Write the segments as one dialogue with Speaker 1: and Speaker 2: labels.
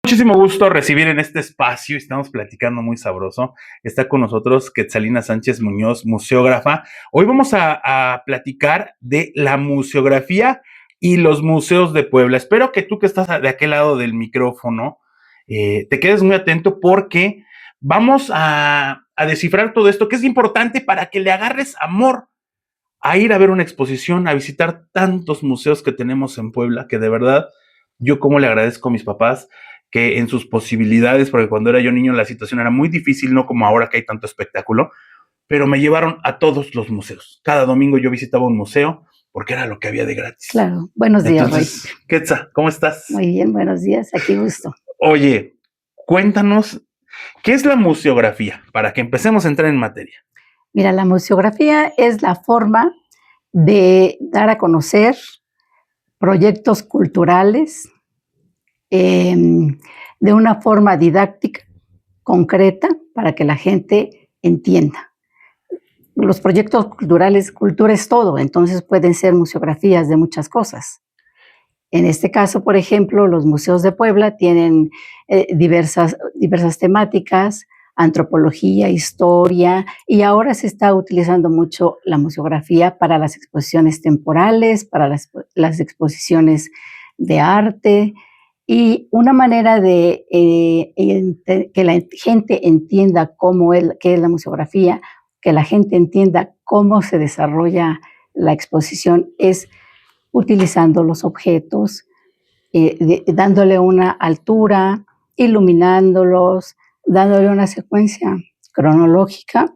Speaker 1: Muchísimo gusto recibir en este espacio, estamos platicando muy sabroso. Está con nosotros Quetzalina Sánchez Muñoz, museógrafa. Hoy vamos a platicar de la museografía y los museos de Puebla. Espero que tú que estás de aquel lado del micrófono te quedes muy atento porque vamos a descifrar todo esto que es importante para que le agarres amor a ir a ver una exposición, a visitar tantos museos que tenemos en Puebla, que de verdad yo como le agradezco a mis papás que en sus posibilidades, porque cuando era yo niño la situación era muy difícil, no como ahora que hay tanto espectáculo, pero me llevaron a todos los museos. Cada domingo yo visitaba un museo porque era lo que había de gratis.
Speaker 2: Claro, buenos días, Roy.
Speaker 1: Quetzal, ¿cómo estás?
Speaker 2: Muy bien, buenos días, aquí gusto.
Speaker 1: Oye, cuéntanos, ¿qué es la museografía? Para que empecemos a entrar en materia.
Speaker 2: Mira, la museografía es la forma de dar a conocer proyectos culturales de una forma didáctica, concreta, para que la gente entienda. Los proyectos culturales, cultura es todo, entonces pueden ser museografías de muchas cosas. En este caso, por ejemplo, los museos de Puebla tienen diversas temáticas, antropología, historia, y ahora se está utilizando mucho la museografía para las exposiciones temporales, para las exposiciones de arte, y una manera de que la gente entienda qué es la museografía, que la gente entienda cómo se desarrolla la exposición es utilizando los objetos, dándole una altura, iluminándolos, dándole una secuencia cronológica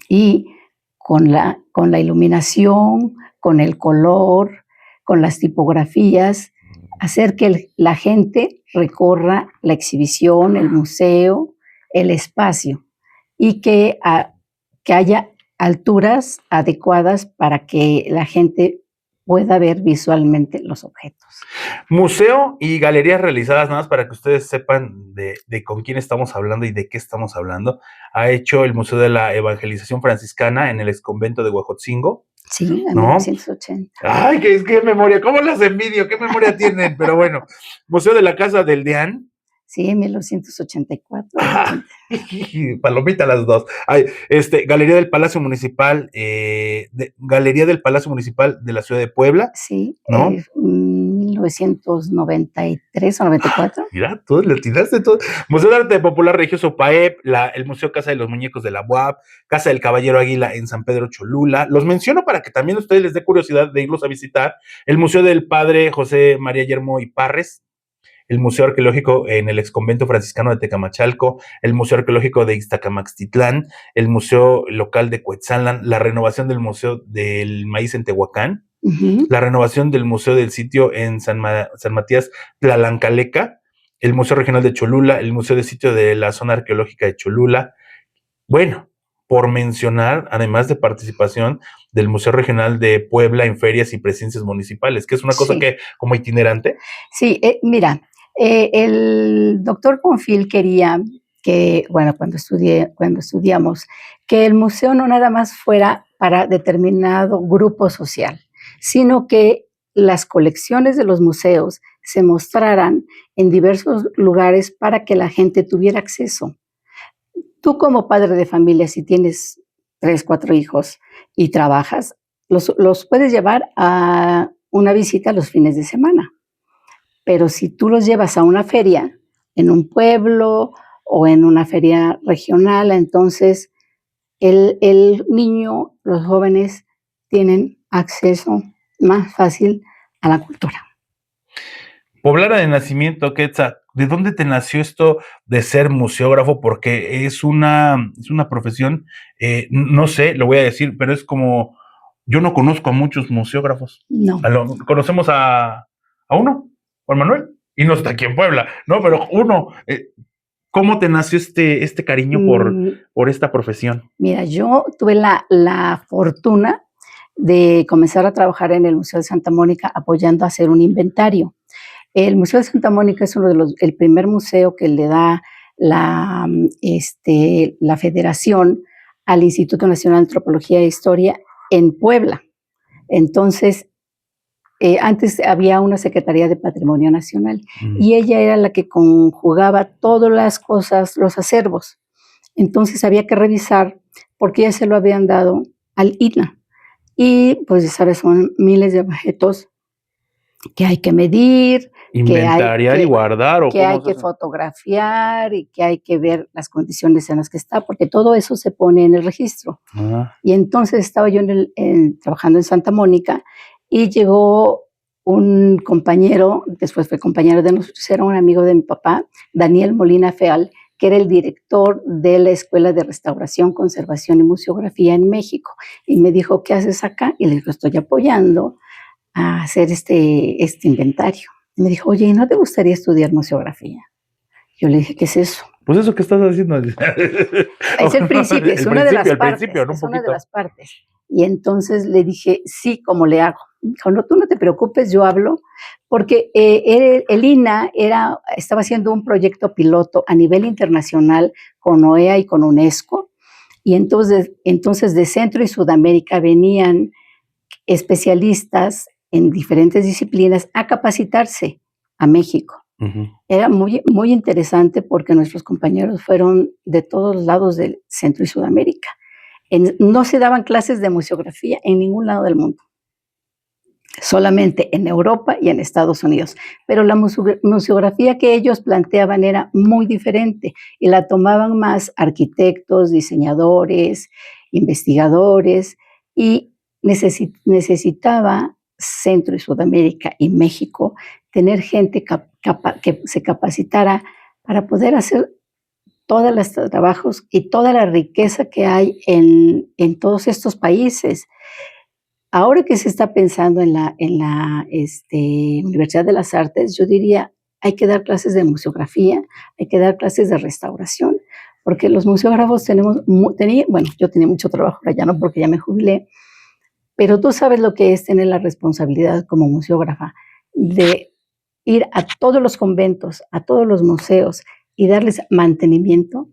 Speaker 2: y con la iluminación, con el color, con las tipografías, hacer que la gente recorra la exhibición, el museo, el espacio y que haya alturas adecuadas para que la gente pueda ver visualmente los objetos.
Speaker 1: Museo y galerías realizadas, nada más para que ustedes sepan de con quién estamos hablando y de qué estamos hablando. Ha hecho el Museo de la Evangelización Franciscana en el exconvento de Huejotzingo.
Speaker 2: Sí, en 1980.
Speaker 1: Ay, qué memoria, ¿cómo las envidio? ¿Qué memoria tienen? Pero bueno, Museo de la Casa del Deán.
Speaker 2: Sí, en 1984.
Speaker 1: Palomita las dos. Ay, Galería del Palacio Municipal, Galería del Palacio Municipal de la Ciudad de Puebla.
Speaker 2: Sí,
Speaker 1: ¿no?
Speaker 2: 1993 o 94.
Speaker 1: Mira, tú le tiraste todo. Museo de Arte Popular Religioso PAEP, el Museo Casa de los Muñecos de la UAP, Casa del Caballero Águila en San Pedro Cholula. Los menciono para que también a ustedes les dé curiosidad de irlos a visitar. El Museo del Padre José María Yermo y Parres, el Museo Arqueológico en el Exconvento Franciscano de Tecamachalco, el Museo Arqueológico de Iztacamaxtitlán, el Museo Local de Cuetzalan, la renovación del Museo del Maíz en Tehuacán, la renovación del Museo del Sitio en San Matías Tlalancaleca, el Museo Regional de Cholula, el Museo de Sitio de la Zona Arqueológica de Cholula. Bueno, por mencionar, además de participación del Museo Regional de Puebla en ferias y presencias municipales, que es una cosa que como itinerante.
Speaker 2: Sí, mira, el doctor Bonfil quería que, bueno, cuando estudiamos, que el museo no nada más fuera para determinado grupo social, sino que las colecciones de los museos se mostraran en diversos lugares para que la gente tuviera acceso. Tú como padre de familia, si tienes 3, 4 hijos y trabajas, los puedes llevar a una visita los fines de semana. Pero si tú los llevas a una feria en un pueblo o en una feria regional, entonces el niño, los jóvenes tienen acceso más fácil a la cultura.
Speaker 1: Poblara de nacimiento, Quetzal, ¿de dónde te nació esto de ser museógrafo? Porque es una profesión, no sé, lo voy a decir, pero es como, yo no conozco a muchos museógrafos.
Speaker 2: No.
Speaker 1: Conocemos a uno, Juan Manuel, y no está aquí en Puebla, ¿no? Pero uno, ¿cómo te nació este cariño por esta profesión?
Speaker 2: Mira, yo tuve la fortuna de comenzar a trabajar en el Museo de Santa Mónica apoyando a hacer un inventario. El Museo de Santa Mónica es el primer museo que le da la Federación al Instituto Nacional de Antropología e Historia en Puebla. Entonces, Antes había una Secretaría de Patrimonio Nacional
Speaker 1: Mm.
Speaker 2: y ella era la que conjugaba todas las cosas, los acervos. Entonces había que revisar porque ya se lo habían dado al INAH. Y pues ya sabes, son miles de objetos que hay que medir, que hay
Speaker 1: ¿Inventariar y
Speaker 2: que,
Speaker 1: guardar o
Speaker 2: que
Speaker 1: cómo
Speaker 2: hay
Speaker 1: es
Speaker 2: que
Speaker 1: eso?
Speaker 2: fotografiar y que hay que ver las condiciones en las que está, porque todo eso se pone en el registro.
Speaker 1: Ah,
Speaker 2: Y entonces estaba yo trabajando en Santa Mónica y llegó un compañero, después fue compañero de nosotros, era un amigo de mi papá, Daniel Molina Feal, que era el director de la Escuela de Restauración, Conservación y Museografía en México. Y me dijo, ¿qué haces acá? Y le digo, estoy apoyando a hacer este inventario. Y me dijo, oye, ¿no te gustaría estudiar museografía? Yo le dije, ¿qué es eso?
Speaker 1: pues eso que estás haciendo.
Speaker 2: Es el principio, es una de las
Speaker 1: El
Speaker 2: partes,
Speaker 1: principio, ¿no? Un
Speaker 2: es una de
Speaker 1: poquito.
Speaker 2: las partes. Y entonces le dije, sí, ¿cómo le hago? Dijo, no, tú no te preocupes, yo hablo, porque el INAH estaba haciendo un proyecto piloto a nivel internacional con OEA y con UNESCO, y entonces de Centro y Sudamérica venían especialistas en diferentes disciplinas a capacitarse a México.
Speaker 1: Ujú.
Speaker 2: Era muy, muy interesante porque nuestros compañeros fueron de todos lados del Centro y Sudamérica. No se daban clases de museografía en ningún lado del mundo, solamente en Europa y en Estados Unidos. Pero la museografía que ellos planteaban era muy diferente y la tomaban más arquitectos, diseñadores, investigadores, y necesitaba Centro y Sudamérica y México tener gente que se capacitara para poder hacer todos los trabajos y toda la riqueza que hay en todos estos países. Ahora que se está pensando en la Universidad de las Artes, yo diría, hay que dar clases de museografía, hay que dar clases de restauración, porque los museógrafos bueno, yo tenía mucho trabajo allá, ¿no? Porque ya me jubilé, pero tú sabes lo que es tener la responsabilidad como museógrafa de ir a todos los conventos, a todos los museos y darles mantenimiento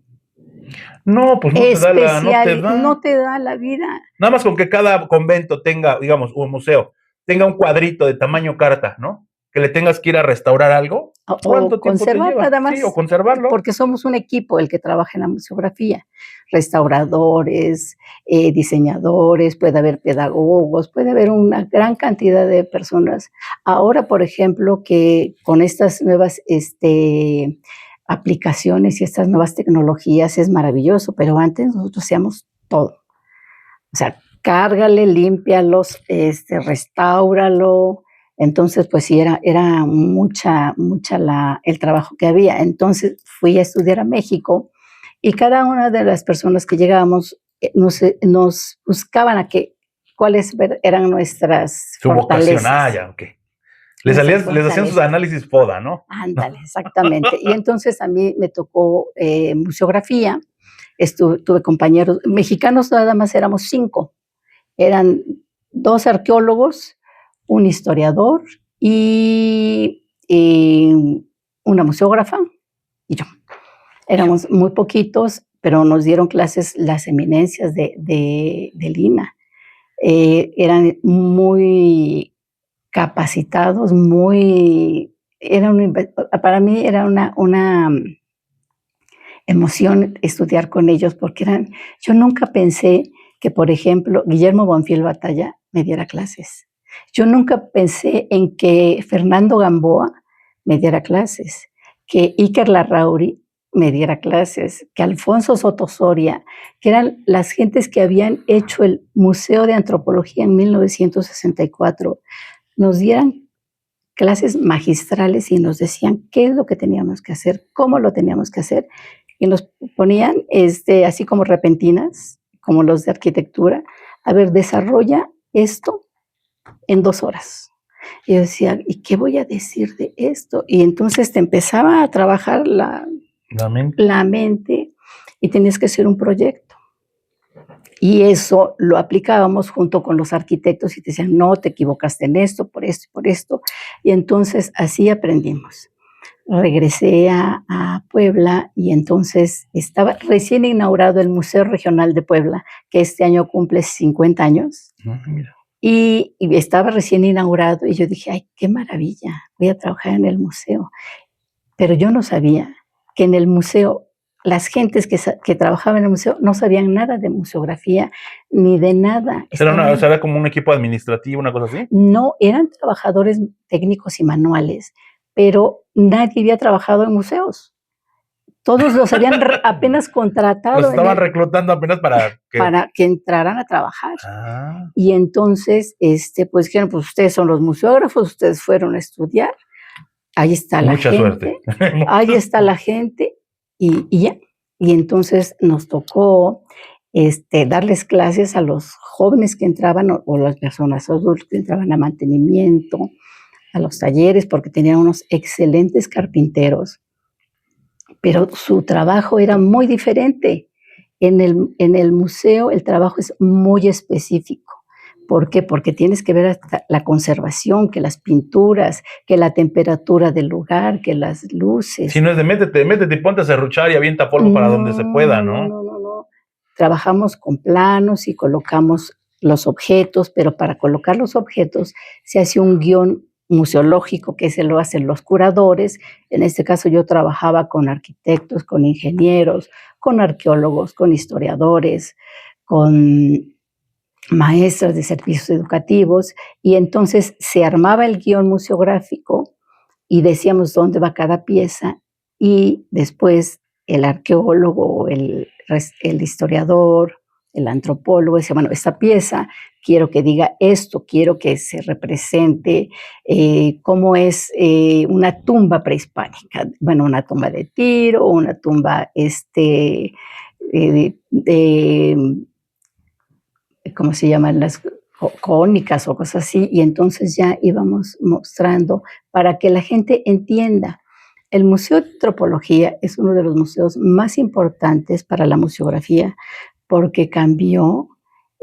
Speaker 1: No, pues no te da no te
Speaker 2: no
Speaker 1: da.
Speaker 2: te da la vida.
Speaker 1: Nada más con que cada convento tenga, digamos, un museo, tenga un cuadrito de tamaño carta, ¿no? Que le tengas que ir a restaurar algo.
Speaker 2: O
Speaker 1: ¿Cuánto tiempo te
Speaker 2: conservar
Speaker 1: lleva?
Speaker 2: nada
Speaker 1: Sí, o
Speaker 2: más,
Speaker 1: conservarlo.
Speaker 2: porque somos un equipo el que trabaja en la museografía, restauradores, diseñadores, puede haber pedagogos, puede haber una gran cantidad de personas. Ahora, por ejemplo, que con estas nuevas aplicaciones y estas nuevas tecnologías es maravilloso, pero antes nosotros hacíamos todo. O sea, cárgale, límpialos, restáuralo. Entonces, pues sí, era mucha el trabajo que había. Entonces fui a estudiar a México y cada una de las personas que llegábamos nos buscaban cuáles eran nuestras
Speaker 1: Su vocación,
Speaker 2: fortalezas.
Speaker 1: ya, ok.
Speaker 2: Nuestras
Speaker 1: Les hacían sus
Speaker 2: fortalezas.
Speaker 1: análisis FODA, ¿no?
Speaker 2: Ándale, exactamente. Y entonces a mí me tocó museografía. Tuve compañeros mexicanos, nada más éramos 5. Eran 2 arqueólogos, un historiador y una museógrafa y yo. Éramos muy poquitos, pero nos dieron clases las eminencias del INAH. Eran muy capacitados, para mí era una emoción estudiar con ellos porque yo nunca pensé que, por ejemplo, Guillermo Bonfil Batalla me diera clases. Yo nunca pensé en que Fernando Gamboa me diera clases, que Iker Larrauri me diera clases, que Alfonso Soto Soria, que eran las gentes que habían hecho el Museo de Antropología en 1964, nos dieran clases magistrales y nos decían qué es lo que teníamos que hacer, cómo lo teníamos que hacer, y nos ponían así como repentinas, como los de arquitectura, a ver, desarrolla esto en 2 horas. Y yo decía, ¿y qué voy a decir de esto? Y entonces te empezaba a trabajar la mente y tenías que hacer un proyecto. Y eso lo aplicábamos junto con los arquitectos y te decían, no, te equivocaste en esto, por esto y por esto. Y entonces así aprendimos. Regresé a Puebla y entonces estaba recién inaugurado el Museo Regional de Puebla, que este año cumple 50 años.
Speaker 1: Mira.
Speaker 2: Y estaba recién inaugurado y yo dije, ay, qué maravilla, voy a trabajar en el museo. Pero yo no sabía que en el museo, las gentes que trabajaban en el museo no sabían nada de museografía ni de nada.
Speaker 1: O sea, era como un equipo administrativo, una cosa así.
Speaker 2: No, eran trabajadores técnicos y manuales, pero nadie había trabajado en museos. Todos los habían apenas contratado.
Speaker 1: Los estaban reclutando apenas para
Speaker 2: que entraran a trabajar.
Speaker 1: Ah.
Speaker 2: Y entonces, pues dijeron, pues ustedes son los museógrafos, ustedes fueron a estudiar, ahí está la
Speaker 1: Mucha
Speaker 2: gente,
Speaker 1: suerte.
Speaker 2: ahí está la gente, y ya. Y entonces nos tocó darles clases a los jóvenes que entraban o las personas adultas que entraban a mantenimiento, a los talleres, porque tenían unos excelentes carpinteros, pero su trabajo era muy diferente. En el museo el trabajo es muy específico. ¿Por qué? Porque tienes que ver hasta la conservación, que las pinturas, que la temperatura del lugar, que las luces.
Speaker 1: Si no es de métete y ponte a serruchar y avienta polvo para donde se pueda, ¿no?
Speaker 2: No. Trabajamos con planos y colocamos los objetos, pero para colocar los objetos se hace un guión museológico que se lo hacen los curadores. En este caso yo trabajaba con arquitectos, con ingenieros, con arqueólogos, con historiadores, con maestras de servicios educativos, y entonces se armaba el guión museográfico y decíamos dónde va cada pieza, y después el arqueólogo, el historiador, el antropólogo decía, bueno, esta pieza quiero que diga esto, quiero que se represente cómo es una tumba prehispánica, bueno, una tumba de Tiro, una tumba ¿cómo se llaman? Las cónicas o cosas así, y entonces ya íbamos mostrando para que la gente entienda. El Museo de Antropología es uno de los museos más importantes para la museografía porque cambió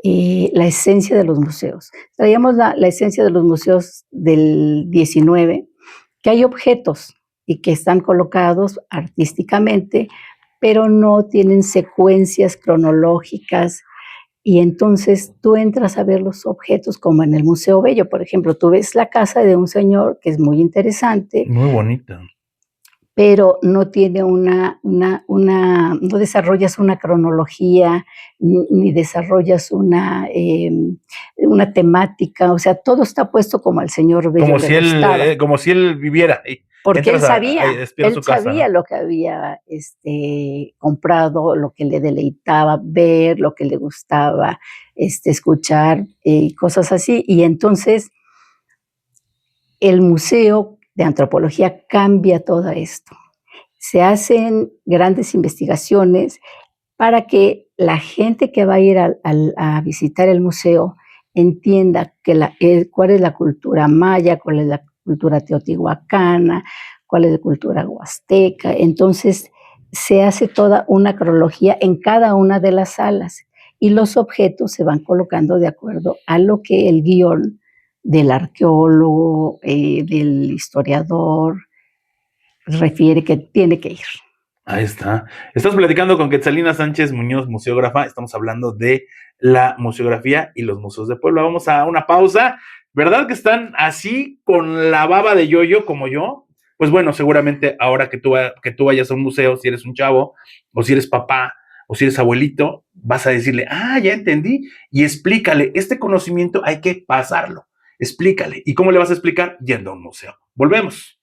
Speaker 2: la esencia de los museos. Traíamos la esencia de los museos del 19, que hay objetos y que están colocados artísticamente, pero no tienen secuencias cronológicas. Y entonces tú entras a ver los objetos como en el Museo Bello, por ejemplo, tú ves la casa de un señor que es muy interesante.
Speaker 1: Muy bonita.
Speaker 2: Pero no tiene no desarrollas una cronología, ni desarrollas una temática, o sea, todo está puesto como al señor Bello le gustaba.
Speaker 1: Como si él viviera ahí.
Speaker 2: Porque él sabía
Speaker 1: ¿no?
Speaker 2: lo que había comprado, lo que le deleitaba ver, lo que le gustaba escuchar, cosas así. Y entonces el Museo de Antropología cambia todo esto. Se hacen grandes investigaciones para que la gente que va a ir a visitar el museo entienda cuál es la cultura maya, cuál es la cultura teotihuacana, cuál es la cultura huasteca. Entonces, se hace toda una cronología en cada una de las salas y los objetos se van colocando de acuerdo a lo que el guión del arqueólogo, del historiador, refiere que tiene que ir.
Speaker 1: Ahí está. Estás platicando con Quetzalina Sánchez Muñoz, museógrafa. Estamos hablando de la museografía y los museos de Puebla. Vamos a una pausa. ¿Verdad que están así con la baba de yoyo como yo? Pues bueno, seguramente ahora que tú vayas a un museo, si eres un chavo, o si eres papá, o si eres abuelito, vas a decirle, ya entendí, y explícale, este conocimiento hay que pasarlo. Explícale. ¿Y cómo le vas a explicar? Yendo a un museo. Volvemos.